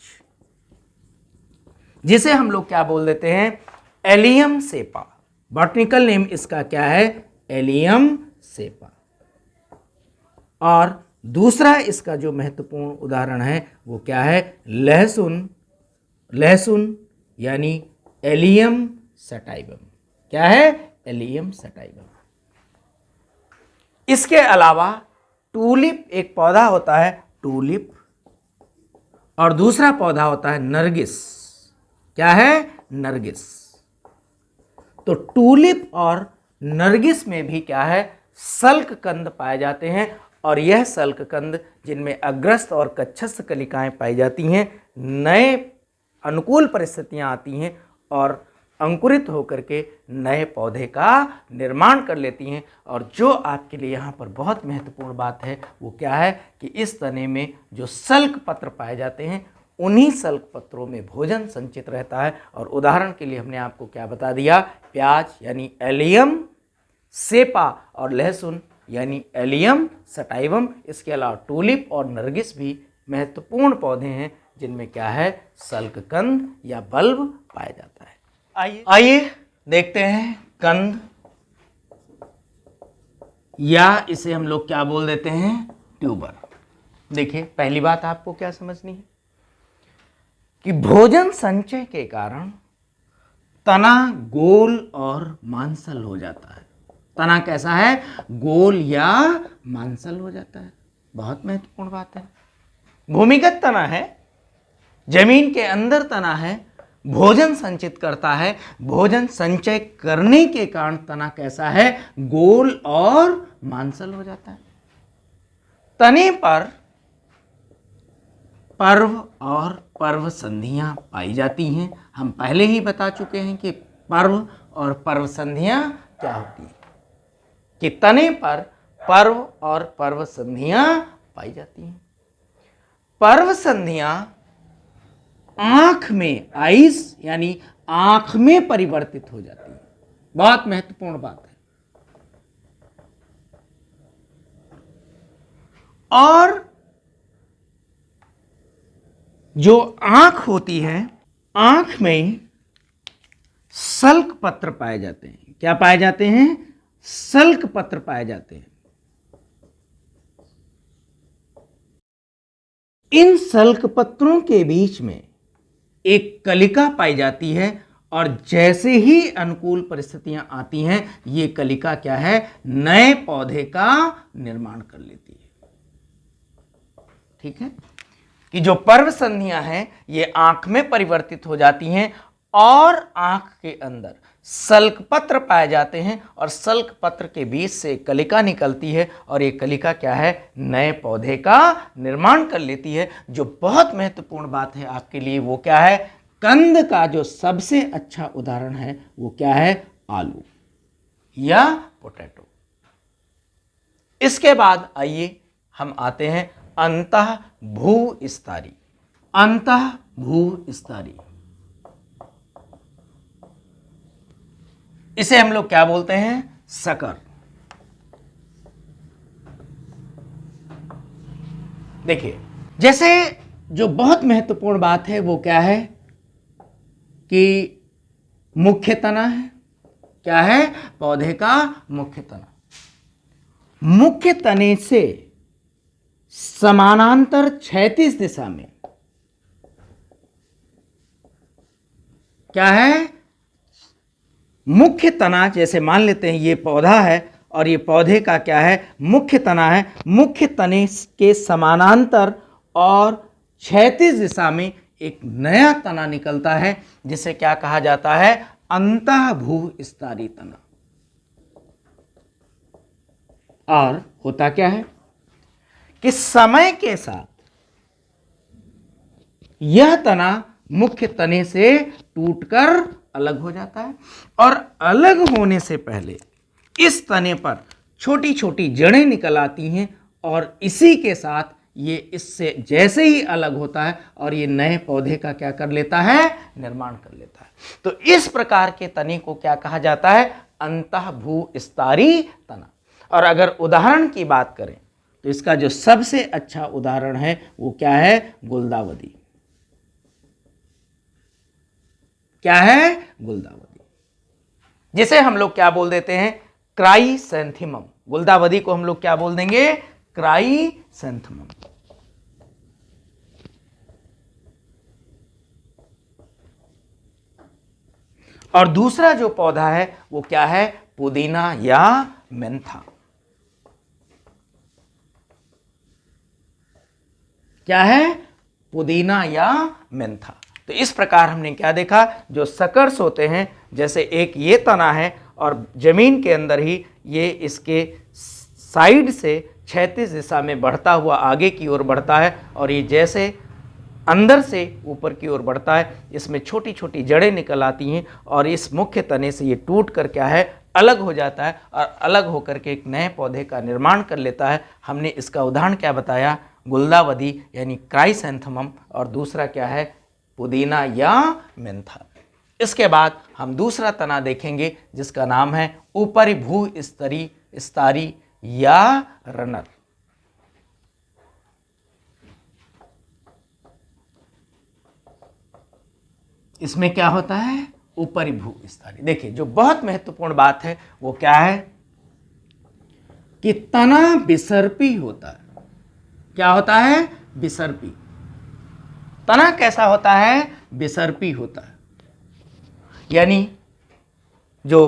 जिसे हम लोग क्या बोल देते हैं, एलियम सेपा। बॉटनिकल नेम इसका क्या है, एलियम सेपा। और दूसरा इसका जो महत्वपूर्ण उदाहरण है वो क्या है, लहसुन। लहसुन यानी एलियम सटाइवम। क्या है, एलियम सटाइवम। इसके अलावा टूलिप एक पौधा होता है, टूलिप, और दूसरा पौधा होता है नरगिस। क्या है, नरगिस। तो टूलिप और नरगिस में भी क्या है, सल्क कंद पाए जाते हैं। और यह सल्क कंद जिनमें अग्रस्थ और कक्षस्थ कलिकाएं पाई जाती हैं, नए अनुकूल परिस्थितियां आती हैं और अंकुरित होकर के नए पौधे का निर्माण कर लेती हैं। और जो आपके लिए यहाँ पर बहुत महत्वपूर्ण बात है वो क्या है कि इस तने में जो सल्क पत्र पाए जाते हैं उन्हीं सल्क पत्रों में भोजन संचित रहता है। और उदाहरण के लिए हमने आपको क्या बता दिया, प्याज यानी एलियम सेपा और लहसुन यानी एलियम सटाइवम। इसके अलावा टूलिप और नरगिस भी महत्वपूर्ण पौधे हैं जिनमें क्या है, सल्ककंद या बल्ब पाया जाता है। आइए देखते हैं कंद, या इसे हम लोग क्या बोल देते हैं, ट्यूबर। देखिए, पहली बात आपको क्या समझनी है कि भोजन संचय के कारण तना गोल और मांसल हो जाता है। तना कैसा है, गोल या मांसल हो जाता है। बहुत महत्वपूर्ण बात है। भूमिगत तना है, जमीन के अंदर तना है, भोजन संचित करता है। भोजन संचय करने के कारण तना कैसा है, गोल और मांसल हो जाता है। तने पर पर्व और पर्व संधियां पाई जाती हैं। हम पहले ही बता चुके हैं कि पर्व और पर्व संधियां क्या होती हैं, कि तने पर पर्व और पर्व संधियां पाई जाती हैं। पर्व संधियां आंख में, आइस यानी आंख में परिवर्तित हो जाती है। बहुत महत्वपूर्ण बात है। और जो आंख होती है, आंख में सल्क पत्र पाए जाते हैं। क्या पाए जाते हैं, सल्क पत्र पाए जाते हैं। इन सल्क पत्रों के बीच में एक कलिका पाई जाती है और जैसे ही अनुकूल परिस्थितियां आती हैं ये कलिका क्या है, नए पौधे का निर्माण कर लेती है। ठीक है, कि जो पर्व संधियां हैं ये आंख में परिवर्तित हो जाती हैं और आंख के अंदर सल्क पत्र पाए जाते हैं और सल्क पत्र के बीच से कलिका निकलती है और ये कलिका क्या है, नए पौधे का निर्माण कर लेती है। जो बहुत महत्वपूर्ण बात है आपके लिए वो क्या है, कंद का जो सबसे अच्छा उदाहरण है वो क्या है, आलू या पोटैटो। इसके बाद आइए हम आते हैं अंतः भूस्तरी। अंतः भूस्तरी, इसे हम लोग क्या बोलते हैं, सकर। देखिए, जैसे जो बहुत महत्वपूर्ण बात है वो क्या है कि मुख्य तना है। क्या है? पौधे का मुख्य तना। मुख्य तने से समानांतर क्षैतिज दिशा में क्या है? मुख्य तना, जैसे मान लेते हैं ये पौधा है और ये पौधे का क्या है? मुख्य तना है। मुख्य तने के समानांतर और क्षैतिज दिशा में एक नया तना निकलता है जिसे क्या कहा जाता है? अंतःभूस्तरी तना। और होता क्या है कि समय के साथ यह तना मुख्य तने से टूटकर अलग हो जाता है और अलग होने से पहले इस तने पर छोटी छोटी जड़ें निकल आती हैं और इसी के साथ ये इससे जैसे ही अलग होता है और ये नए पौधे का क्या कर लेता है? निर्माण कर लेता है। तो इस प्रकार के तने को क्या कहा जाता है? अंतःभूस्तरी तना। और अगर उदाहरण की बात करें तो इसका जो सबसे अच्छा उदाहरण है वो क्या है? गुलदावदी। क्या है? गुलदावदी, जिसे हम लोग क्या बोल देते हैं? क्राइसैंथेमम। गुलदावदी को हम लोग क्या बोल देंगे? क्राइसैंथेमम। और दूसरा जो पौधा है वो क्या है? पुदीना या मेंथा। क्या है? पुदीना या मेंथा। तो इस प्रकार हमने क्या देखा? जो सकर्स होते हैं, जैसे एक ये तना है और जमीन के अंदर ही ये इसके साइड से क्षैतिज दिशा में बढ़ता हुआ आगे की ओर बढ़ता है और ये जैसे अंदर से ऊपर की ओर बढ़ता है, इसमें छोटी छोटी जड़ें निकल आती हैं और इस मुख्य तने से ये टूट कर क्या है? अलग हो जाता है और अलग होकर के एक नए पौधे का निर्माण कर लेता है। हमने इसका उदाहरण क्या बताया? गुलदावदी यानी क्राइसैंथेमम, और दूसरा क्या है? पुदीना या मेंथा। इसके बाद हम दूसरा तना देखेंगे जिसका नाम है उपरिभूस्तरी या रनर। इसमें क्या होता है? उपरिभूस्तरी। देखिए, जो बहुत महत्वपूर्ण बात है वो क्या है कि तना विसर्पी होता है। क्या होता है? विसर्पी। तना कैसा होता है? विसर्पी होता है। यानी जो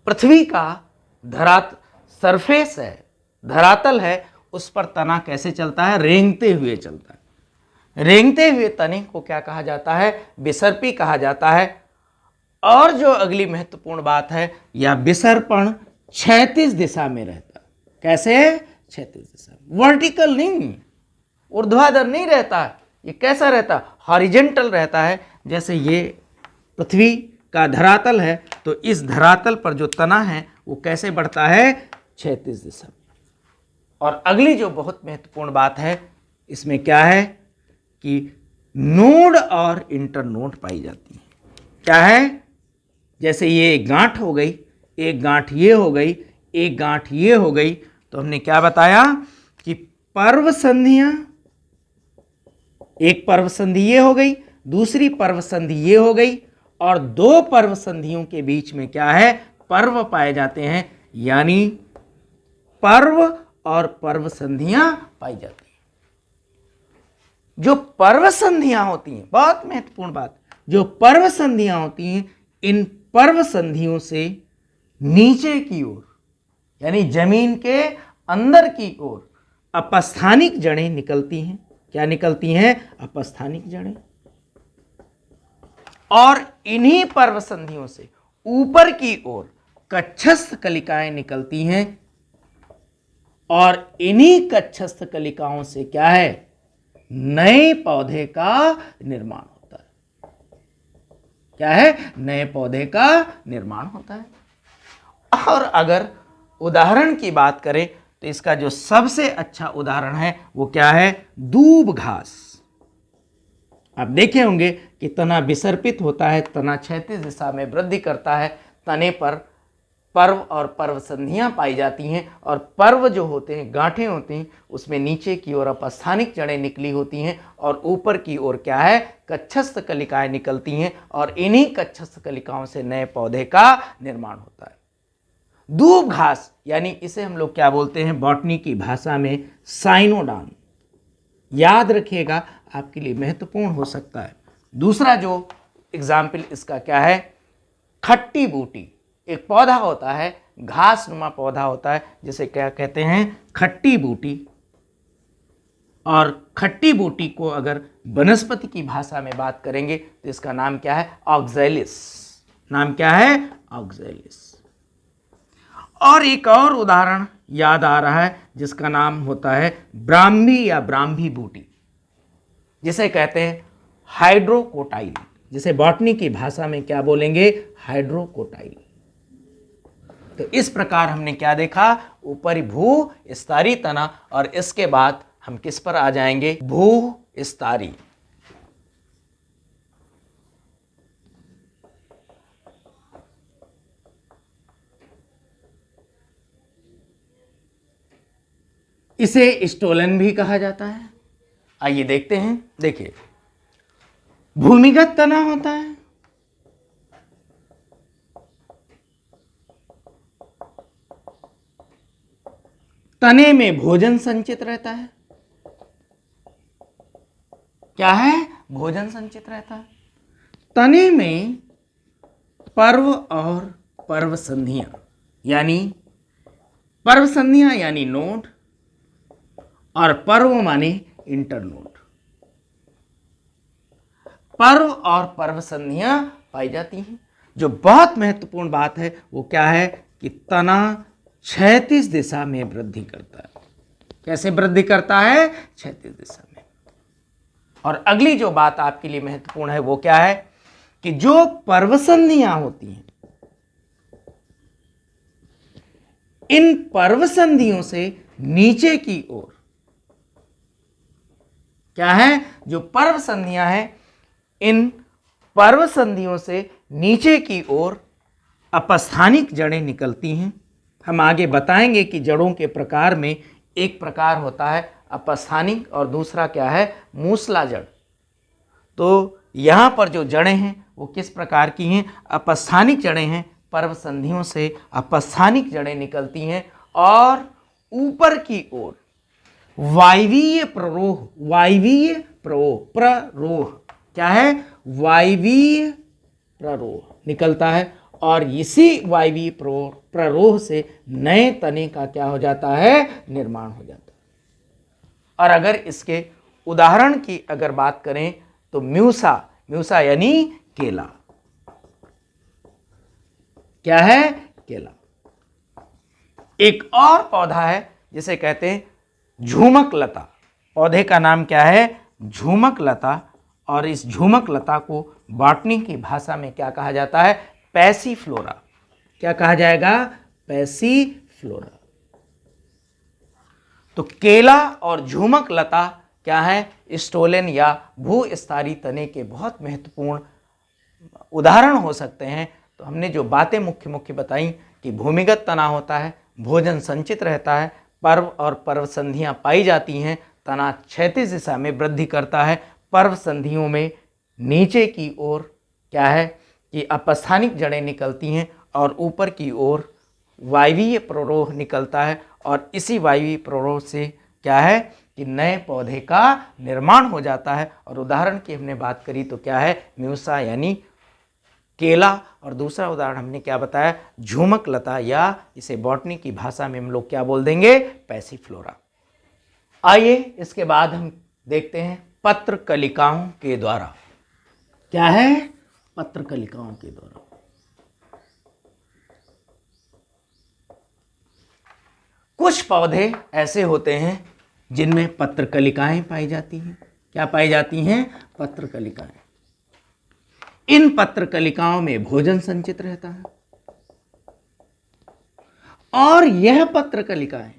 पृथ्वी का सरफेस है, धरातल है, उस पर तना कैसे चलता है? रेंगते हुए चलता है। रेंगते हुए तने को क्या कहा जाता है? विसर्पी कहा जाता है। और जो अगली महत्वपूर्ण बात है, यह विसर्पण क्षैतिज दिशा में रहता है। कैसे? क्षैतिज दिशा, वर्टिकल नहीं, ऊर्ध्वाधर नहीं रहता है। ये कैसा रहता है? हॉरिजेंटल रहता है। जैसे ये पृथ्वी का धरातल है तो इस धरातल पर जो तना है वो कैसे बढ़ता है? क्षैतिज दिशा में। और अगली जो बहुत महत्वपूर्ण बात है, इसमें क्या है कि नोड और इंटरनोड पाई जाती है। क्या है? जैसे ये एक गांठ हो गई, एक गांठ ये हो गई, एक गांठ ये हो गई, तो हमने क्या बताया कि पर्व संधियां, एक पर्व संधि ये हो गई, दूसरी पर्व संधि ये हो गई, और दो पर्व संधियों के बीच में क्या है? पर्व पाए जाते हैं, यानी पर्व और पर्व संधियां पाई जाती हैं। जो पर्व संधियां होती हैं, बहुत महत्वपूर्ण बात, जो पर्व संधियां होती हैं, इन पर्व संधियों से नीचे की ओर यानी जमीन के अंदर की ओर अपस्थानिक जड़ें निकलती हैं। क्या निकलती हैं? अपस्थानिक जड़ें। और इन्हीं पर्व संधियों से ऊपर की ओर कक्षस्थ कलिकाएं निकलती हैं और इन्हीं कक्षस्थ कलिकाओं से क्या है? नए पौधे का निर्माण होता है। क्या है? नए पौधे का निर्माण होता है। और अगर उदाहरण की बात करें तो इसका जो सबसे अच्छा उदाहरण है वो क्या है? दूब घास। आप देखे होंगे कि तना विसर्पित होता है, तना क्षैतिज दिशा में वृद्धि करता है, तने पर पर्व और पर्व संधियां पाई जाती हैं, और पर्व जो होते हैं, गांठें होती हैं, उसमें नीचे की ओर अपस्थानिक जड़ें निकली होती हैं और ऊपर की ओर क्या है, कक्षस्थ कलिकाएं निकलती हैं, और इन्हीं कक्षस्थ कलिकाओं से नए पौधे का निर्माण होता है। दूब घास यानी इसे हम लोग क्या बोलते हैं बॉटनी की भाषा में, साइनोडॉन। याद रखिएगा, आपके लिए महत्वपूर्ण हो सकता है। दूसरा जो एग्जाम्पल इसका क्या है, खट्टी बूटी। एक पौधा होता है, घास नुमा पौधा होता है, जिसे क्या कहते हैं, खट्टी बूटी। और खट्टी बूटी को अगर वनस्पति की भाषा में बात करेंगे तो इसका नाम क्या है, ऑक्जेलिस। नाम क्या है, ऑक्जेलिस। और एक और उदाहरण याद आ रहा है जिसका नाम होता है ब्राह्मी या ब्राह्मी बूटी, जिसे कहते हैं हाइड्रोकोटाइल, जिसे बॉटनी की भाषा में क्या बोलेंगे, हाइड्रोकोटाइल। तो इस प्रकार हमने क्या देखा, ऊपरी भू स्तरीय तना, और इसके बाद हम किस पर आ जाएंगे, भू स्तरीय। इसे स्टोलन भी कहा जाता है। आइए देखते हैं। देखिए, भूमिगत तना होता है, तने में भोजन संचित रहता है। क्या है, भोजन संचित रहता है। तने में पर्व और पर्व संधियां, यानी पर्व संधियां यानी नोड, और पर्व माने इंटरनोड। पर्व और पर्व संधियां पाई जाती हैं। जो बहुत महत्वपूर्ण बात है वो क्या है कि तना क्षैतिज दिशा में वृद्धि करता है। कैसे वृद्धि करता है, क्षैतिज दिशा में। और अगली जो बात आपके लिए महत्वपूर्ण है वो क्या है कि जो पर्व संधियां होती हैं, इन पर्व संधियों से नीचे की ओर क्या है, जो पर्व संधियां हैं, इन पर्व संधियों से नीचे की ओर अपस्थानिक जड़ें निकलती हैं। हम आगे बताएंगे कि जड़ों के प्रकार में एक प्रकार होता है अपस्थानिक और दूसरा क्या है, मूसला जड़। तो यहाँ पर जो जड़ें हैं वो किस प्रकार की हैं, अपस्थानिक जड़ें हैं। पर्व संधियों से अपस्थानिक जड़ें निकलती हैं और ऊपर की ओर वायवीय प्ररोह, वायवीय प्ररोह क्या है, वायवीय प्ररोह निकलता है, और इसी वायवीय प्ररोह से नए तने का क्या हो जाता है, निर्माण हो जाता है। और अगर इसके उदाहरण की अगर बात करें तो म्यूसा, म्यूसा यानी केला। क्या है, केला। एक और पौधा है जिसे कहते हैं झूमक लता। पौधे का नाम क्या है, झूमक लता। और इस झूमक लता को बॉटनी की भाषा में क्या कहा जाता है, पैसीफ्लोरा। क्या कहा जाएगा, पैसीफ्लोरा। तो केला और झूमक लता क्या है, स्टोलेन या भूस्तरीय तने के बहुत महत्वपूर्ण उदाहरण हो सकते हैं। तो हमने जो बातें मुख्य मुख्य बताई कि भूमिगत तना होता है, भोजन संचित रहता है, पर्व और पर्व संधियां पाई जाती हैं, तना क्षैतिज दिशा में वृद्धि करता है, पर्व संधियों में नीचे की ओर क्या है कि अपस्थानिक जड़ें निकलती हैं और ऊपर की ओर वायवीय प्ररोह निकलता है, और इसी वायवीय प्ररोह से क्या है कि नए पौधे का निर्माण हो जाता है। और उदाहरण की हमने बात करी तो क्या है, म्यूसा यानी केला, और दूसरा उदाहरण हमने क्या बताया, झूमक लता, या इसे बॉटनी की भाषा में हम लोग क्या बोल देंगे, पैसीफ्लोरा। आइए इसके बाद हम देखते हैं पत्र कलिकाओं के द्वारा। क्या है, पत्र कलिकाओं के द्वारा। कुछ पौधे ऐसे होते हैं जिनमें पत्र कलिकाएं पाई जाती हैं। क्या पाई जाती हैं, पत्र कलिकाएं। इन पत्र कलिकाओं में भोजन संचित रहता है, और यह पत्र कलिकाएं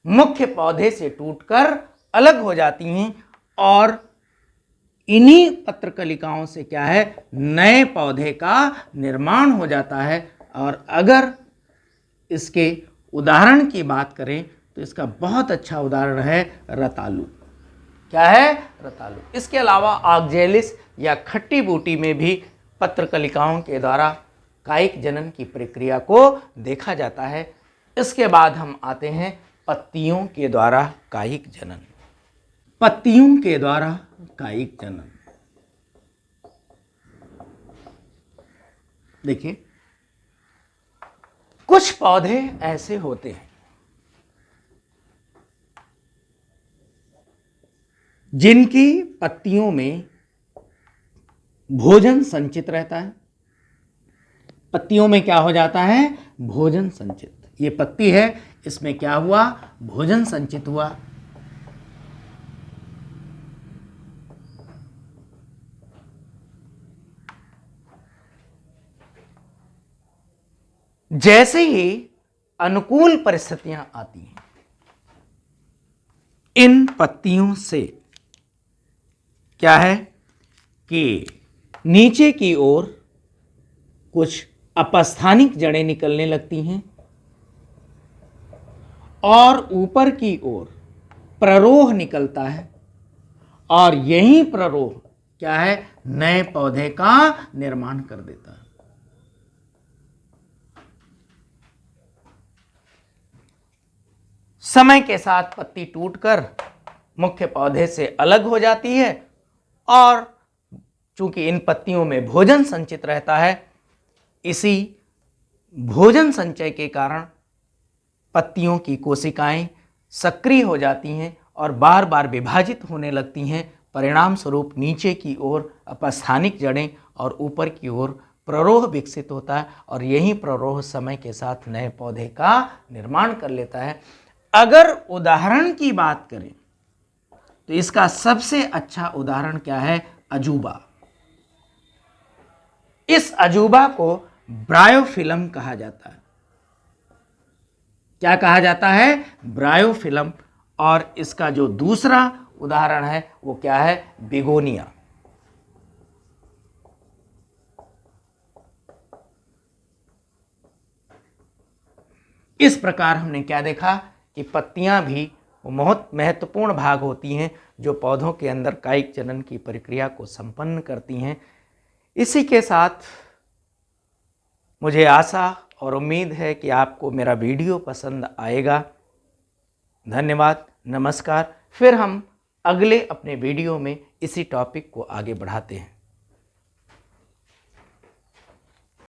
मुख्य पौधे से टूटकर अलग हो जाती हैं, और इन्हीं पत्र कलिकाओं से क्या है, नए पौधे का निर्माण हो जाता है। और अगर इसके उदाहरण की बात करें तो इसका बहुत अच्छा उदाहरण है रतालू। क्या है? रतालू। इसके अलावा ऑक्जेलिस या खट्टी बूटी में भी पत्रकलिकाओं के द्वारा कायिक जनन की प्रक्रिया को देखा जाता है। इसके बाद हम आते हैं पत्तियों के द्वारा कायिक जनन। पत्तियों के द्वारा कायिक जनन। देखिए, कुछ पौधे ऐसे होते हैं जिनकी पत्तियों में भोजन संचित रहता है। पत्तियों में क्या हो जाता है? भोजन संचित। ये पत्ती है, इसमें क्या हुआ? भोजन संचित हुआ। जैसे ही अनुकूल परिस्थितियां आती हैं, इन पत्तियों से क्या है कि नीचे की ओर कुछ अपस्थानिक जड़ें निकलने लगती हैं और ऊपर की ओर प्ररोह निकलता है, और यही प्ररोह क्या है? नए पौधे का निर्माण कर देता है। समय के साथ पत्ती टूटकर मुख्य पौधे से अलग हो जाती है, और चूंकि इन पत्तियों में भोजन संचित रहता है, इसी भोजन संचय के कारण पत्तियों की कोशिकाएं सक्रिय हो जाती हैं और बार बार विभाजित होने लगती हैं। परिणाम स्वरूप नीचे की ओर अपस्थानिक जड़ें और ऊपर की ओर प्ररोह विकसित होता है, और यही प्ररोह समय के साथ नए पौधे का निर्माण कर लेता है। अगर उदाहरण की बात करें तो इसका सबसे अच्छा उदाहरण क्या है? अजूबा। इस अजूबा को ब्रायोफिलम कहा जाता है। क्या कहा जाता है? ब्रायोफिलम। और इसका जो दूसरा उदाहरण है वो क्या है? बिगोनिया। इस प्रकार हमने क्या देखा कि पत्तियां भी बहुत महत्वपूर्ण भाग होती हैं जो पौधों के अंदर कायिक जनन की प्रक्रिया को संपन्न करती हैं। इसी के साथ मुझे आशा और उम्मीद है कि आपको मेरा वीडियो पसंद आएगा। धन्यवाद, नमस्कार। फिर हम अगले अपने वीडियो में इसी टॉपिक को आगे बढ़ाते हैं।